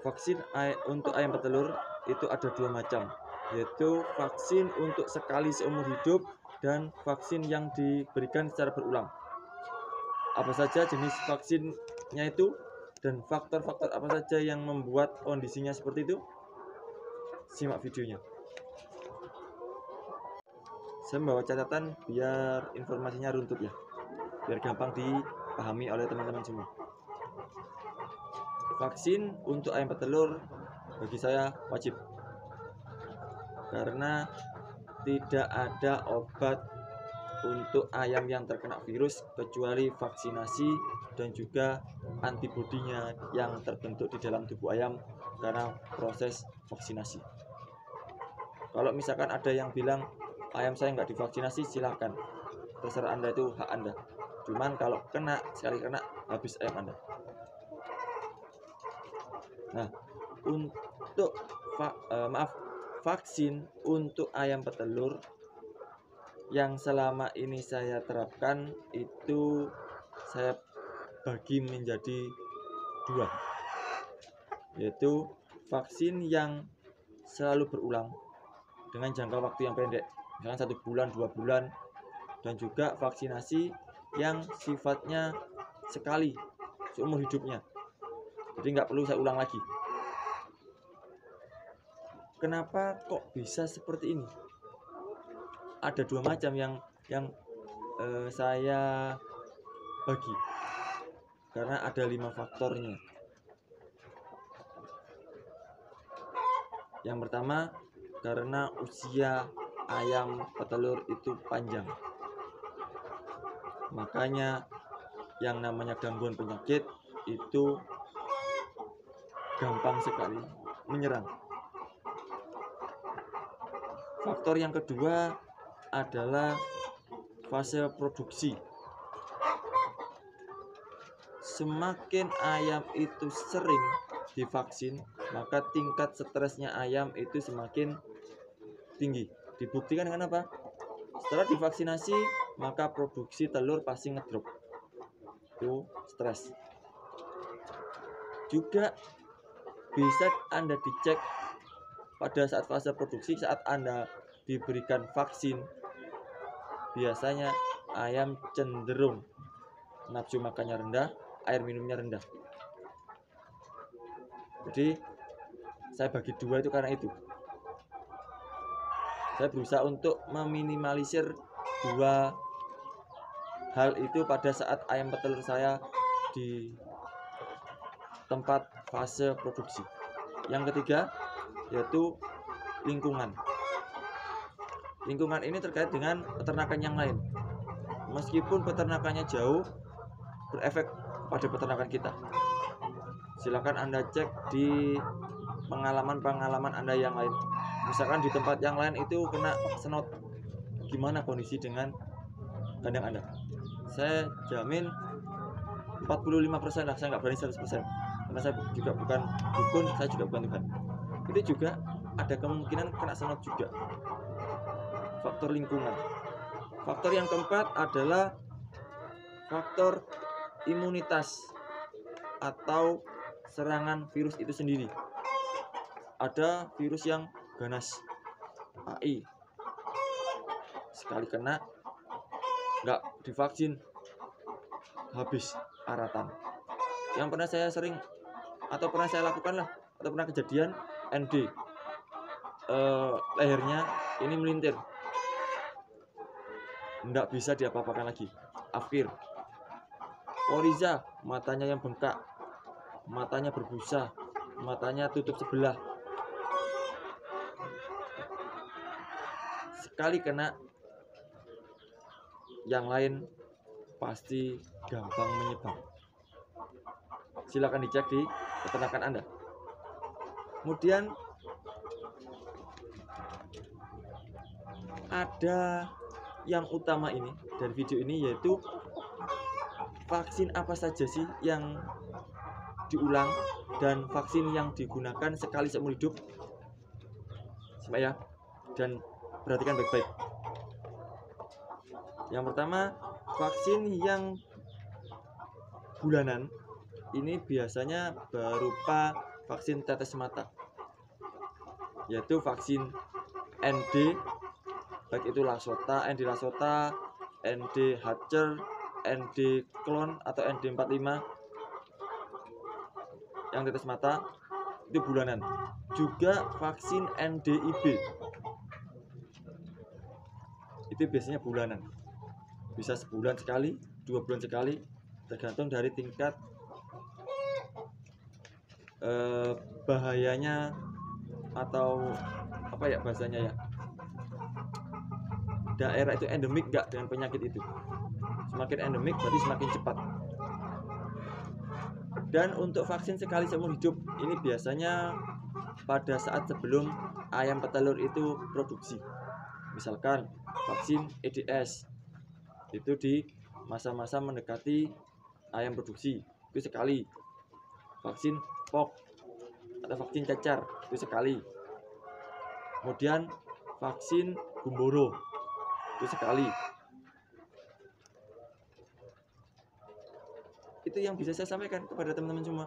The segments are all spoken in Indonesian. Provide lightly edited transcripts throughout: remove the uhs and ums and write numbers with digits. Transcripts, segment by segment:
Vaksin untuk ayam petelur itu ada 2 macam, yaitu vaksin untuk sekali seumur hidup dan vaksin yang diberikan secara berulang. Apa saja jenis vaksinnya itu dan faktor-faktor apa saja yang membuat kondisinya seperti itu? Simak videonya. Saya membawa catatan biar informasinya runtut ya, biar gampang dipahami oleh teman-teman semua. Vaksin untuk ayam petelur bagi saya wajib, karena tidak ada obat untuk ayam yang terkena virus kecuali vaksinasi dan juga antibodinya yang terbentuk di dalam tubuh ayam karena proses vaksinasi. Kalau misalkan ada yang bilang ayam saya nggak divaksinasi, silakan, terserah Anda, itu hak Anda. Cuman kalau sekali kena habis ayam Anda. Nah, untuk vaksin untuk ayam petelur yang selama ini saya terapkan itu saya bagi menjadi 2, yaitu vaksin yang selalu berulang dengan jangka waktu yang pendek, misalkan 1 bulan, 2 bulan, dan juga vaksinasi yang sifatnya sekali seumur hidupnya, jadi nggak perlu saya ulang lagi. Kenapa kok bisa seperti ini? Ada 2 macam yang saya bagi, karena ada 5 faktornya. Yang pertama, karena usia ayam petelur itu panjang, makanya yang namanya gangguan penyakit itu gampang sekali menyerang. Faktor yang kedua adalah fase produksi. Semakin ayam itu sering divaksin, maka tingkat stresnya ayam itu semakin tinggi. Dibuktikan dengan apa? Setelah divaksinasi, maka produksi telur pasti ngedrop. Itu stres. Juga bisa Anda dicek pada saat fase produksi, saat Anda diberikan vaksin, biasanya ayam cenderung nafsu makannya rendah, air minumnya rendah. Jadi saya bagi 2 itu karena itu. Saya berusaha untuk meminimalisir 2 hal itu pada saat ayam petelur saya di tempat fase produksi. Yang ketiga yaitu lingkungan. Lingkungan ini terkait dengan peternakan yang lain. Meskipun peternakannya jauh, berefek pada peternakan kita. Silakan Anda cek di pengalaman Anda yang lain. Misalkan di tempat yang lain itu kena senot, gimana kondisi dengan kandang Anda? Saya jamin 45% lah, saya nggak berani 100%, karena saya juga bukan dukun, saya juga bukan Tuhan. Itu juga ada kemungkinan kena senot juga. Faktor lingkungan. Faktor yang keempat adalah faktor imunitas atau serangan virus itu sendiri. Ada virus yang ganas, AI, sekali kena nggak divaksin habis aratan. Yang pernah saya sering atau pernah saya lakukan lah, atau pernah kejadian ND, lehernya ini melintir, nggak bisa diapa-apakan lagi. Afkir, Oriza, matanya yang bengkak, matanya berbusa, matanya tutup sebelah. Sekali kena, yang lain pasti gampang menyebar. Silakan dicek di peternakan Anda. Kemudian ada yang utama ini dari video ini, yaitu vaksin apa saja sih yang diulang dan vaksin yang digunakan sekali seumur hidup. Simak ya, dan perhatikan baik-baik. Yang pertama, vaksin yang bulanan ini biasanya berupa vaksin tetes mata, yaitu vaksin ND, baik itu Lasota, ND Lasota, ND Hatcher, ND Clone atau ND45 yang tetes mata itu bulanan. Juga vaksin NDIB itu biasanya bulanan, bisa sebulan sekali, 2 bulan sekali, tergantung dari tingkat bahayanya atau apa ya bahasanya ya, daerah itu endemik nggak dengan penyakit itu. Semakin endemik berarti semakin cepat. Dan untuk vaksin sekali seumur hidup ini biasanya pada saat sebelum ayam petelur itu produksi. Misalkan vaksin EDS itu di masa-masa mendekati ayam produksi itu sekali. Vaksin POK atau vaksin cacar itu sekali. Kemudian vaksin gumboro itu sekali. Itu yang bisa saya sampaikan kepada teman-teman semua.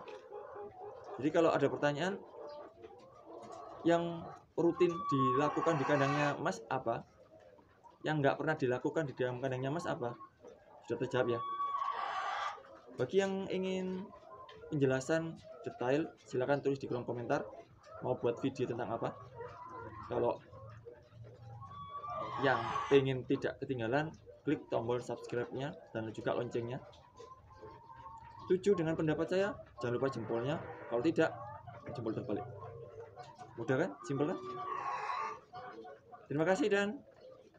Jadi kalau ada pertanyaan yang rutin dilakukan di kandangnya Mas apa, yang nggak pernah dilakukan di dalam kandangnya Mas apa, sudah terjawab ya. Bagi yang ingin penjelasan detail silahkan tulis di kolom komentar, mau buat video tentang apa. Kalau yang pengen tidak ketinggalan, klik tombol subscribe-nya dan juga loncengnya. Setuju dengan pendapat saya, jangan lupa jempolnya. Kalau tidak, jempol terbalik. Mudah kan? Simpel kan? Terima kasih dan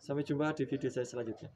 sampai jumpa di video saya selanjutnya.